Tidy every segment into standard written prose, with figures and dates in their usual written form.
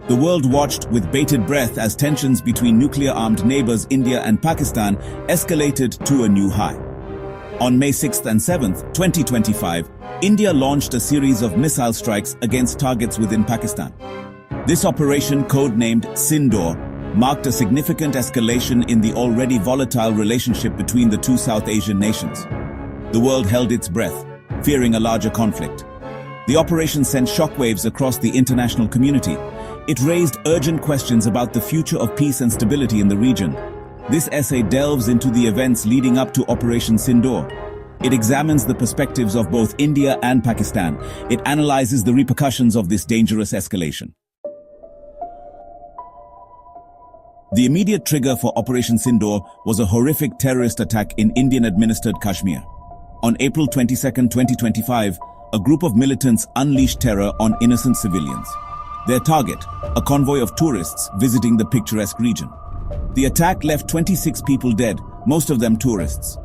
The world watched with bated breath as tensions between nuclear-armed neighbors India and Pakistan escalated to a new high. On May 6th and 7th, 2025, India launched a series of missile strikes against targets within Pakistan. This operation, codenamed SINDOOR, marked a significant escalation in the already volatile relationship between the two South Asian nations. The world held its breath, fearing a larger conflict. The operation sent shockwaves across the international community. It raised urgent questions about the future of peace and stability in the region. This essay delves into the events leading up to Operation SINDOOR. It examines the perspectives of both India and Pakistan. It analyzes the repercussions of this dangerous escalation. The immediate trigger for Operation SINDOOR was a horrific terrorist attack in Indian-administered Kashmir. On April 22, 2025, a group of militants unleashed terror on innocent civilians. Their target, a convoy of tourists visiting the picturesque region. The attack left 26 people dead, most of them tourists.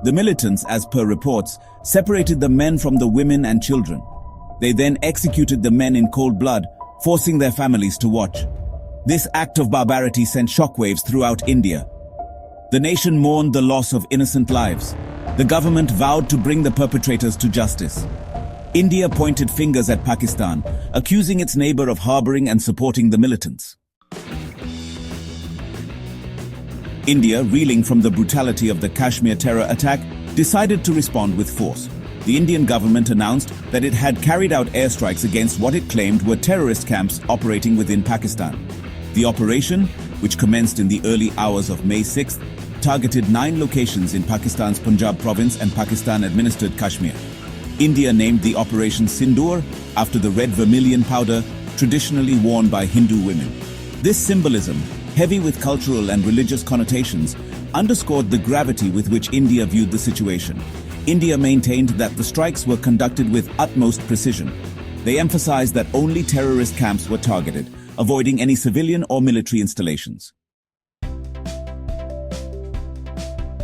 The militants, as per reports, separated the men from the women and children. They then executed the men in cold blood, forcing their families to watch. This act of barbarity sent shockwaves throughout India. The nation mourned the loss of innocent lives. The government vowed to bring the perpetrators to justice. India pointed fingers at Pakistan, accusing its neighbor of harboring and supporting the militants. India, reeling from the brutality of the Kashmir terror attack, decided to respond with force. The Indian government announced that it had carried out airstrikes against what it claimed were terrorist camps operating within Pakistan. The operation, which commenced in the early hours of May 6th, targeted 9 locations in Pakistan's Punjab province and Pakistan-administered Kashmir. India named the operation SINDOOR after the red vermilion powder traditionally worn by Hindu women. This symbolism, heavy with cultural and religious connotations, underscored the gravity with which India viewed the situation. India maintained that the strikes were conducted with utmost precision. They emphasized that only terrorist camps were targeted, avoiding any civilian or military installations.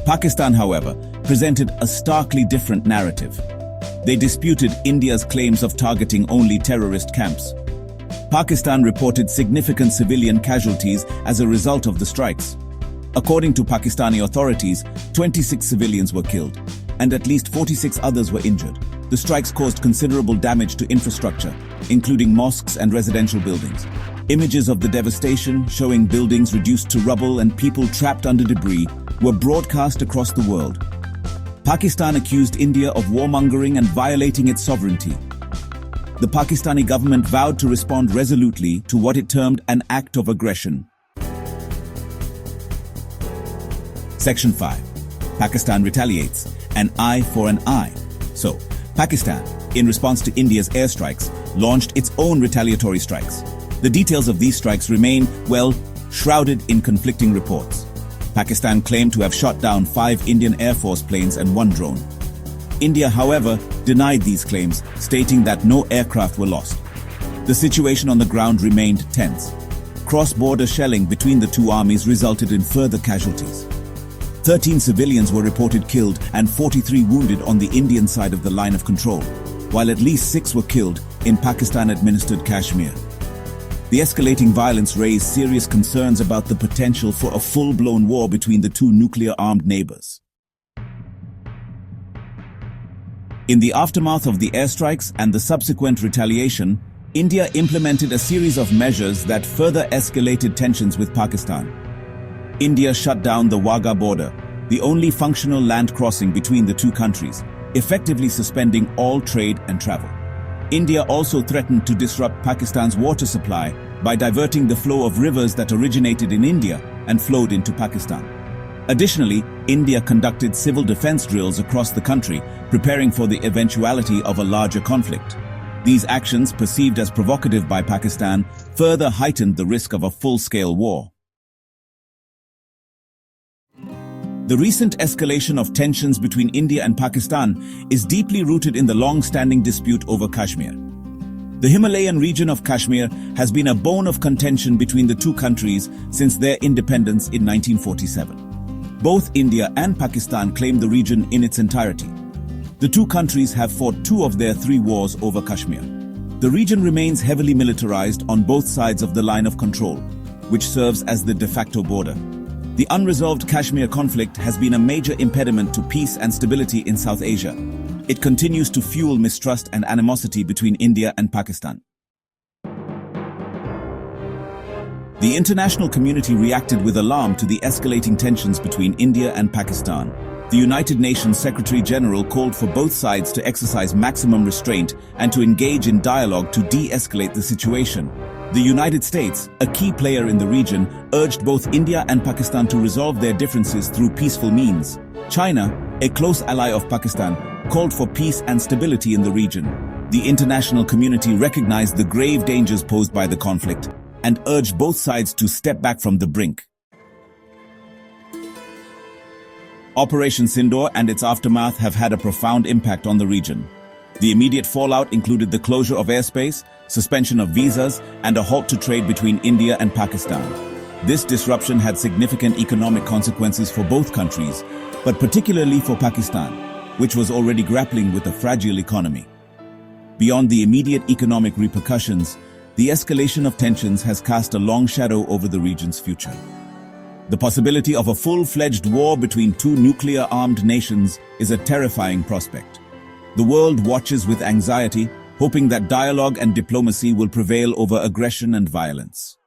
Pakistan, however, presented a starkly different narrative. They disputed India's claims of targeting only terrorist camps. Pakistan reported significant civilian casualties as a result of the strikes. According to Pakistani authorities, 26 civilians were killed, and at least 46 others were injured. The strikes caused considerable damage to infrastructure, including mosques and residential buildings. Images of the devastation, showing buildings reduced to rubble and people trapped under debris, were broadcast across the world. Pakistan accused India of warmongering and violating its sovereignty. The Pakistani government vowed to respond resolutely to what it termed an act of aggression. Section 5. Pakistan retaliates. An eye for an eye. So, Pakistan, in response to India's airstrikes, launched its own retaliatory strikes. The details of these strikes remain, well, shrouded in conflicting reports. Pakistan claimed to have shot down 5 Indian Air Force planes and 1 drone. India, however, denied these claims, stating that no aircraft were lost. The situation on the ground remained tense. Cross-border shelling between the two armies resulted in further casualties. 13 civilians were reported killed and 43 wounded on the Indian side of the line of control, while at least 6 were killed in Pakistan-administered Kashmir. The escalating violence raised serious concerns about the potential for a full-blown war between the two nuclear-armed neighbors. In the aftermath of the airstrikes and the subsequent retaliation, India implemented a series of measures that further escalated tensions with Pakistan. India shut down the Wagah border, the only functional land crossing between the two countries, effectively suspending all trade and travel. India also threatened to disrupt Pakistan's water supply by diverting the flow of rivers that originated in India and flowed into Pakistan. Additionally, India conducted civil defense drills across the country, preparing for the eventuality of a larger conflict. These actions, perceived as provocative by Pakistan, further heightened the risk of a full-scale war. The recent escalation of tensions between India and Pakistan is deeply rooted in the long-standing dispute over Kashmir. The Himalayan region of Kashmir has been a bone of contention between the two countries since their independence in 1947. Both India and Pakistan claim the region in its entirety. The two countries have fought 2 of their 3 wars over Kashmir. The region remains heavily militarized on both sides of the line of control, which serves as the de facto border. The unresolved Kashmir conflict has been a major impediment to peace and stability in South Asia. It continues to fuel mistrust and animosity between India and Pakistan. The international community reacted with alarm to the escalating tensions between India and Pakistan. The United Nations Secretary-General called for both sides to exercise maximum restraint and to engage in dialogue to de-escalate the situation. The United States, a key player in the region, urged both India and Pakistan to resolve their differences through peaceful means. China, a close ally of Pakistan, called for peace and stability in the region. The international community recognized the grave dangers posed by the conflict and urged both sides to step back from the brink. Operation SINDOOR and its aftermath have had a profound impact on the region. The immediate fallout included the closure of airspace, suspension of visas, and a halt to trade between India and Pakistan. This disruption had significant economic consequences for both countries, but particularly for Pakistan, which was already grappling with a fragile economy. Beyond the immediate economic repercussions, the escalation of tensions has cast a long shadow over the region's future. The possibility of a full-fledged war between two nuclear-armed nations is a terrifying prospect. The world watches with anxiety, hoping that dialogue and diplomacy will prevail over aggression and violence.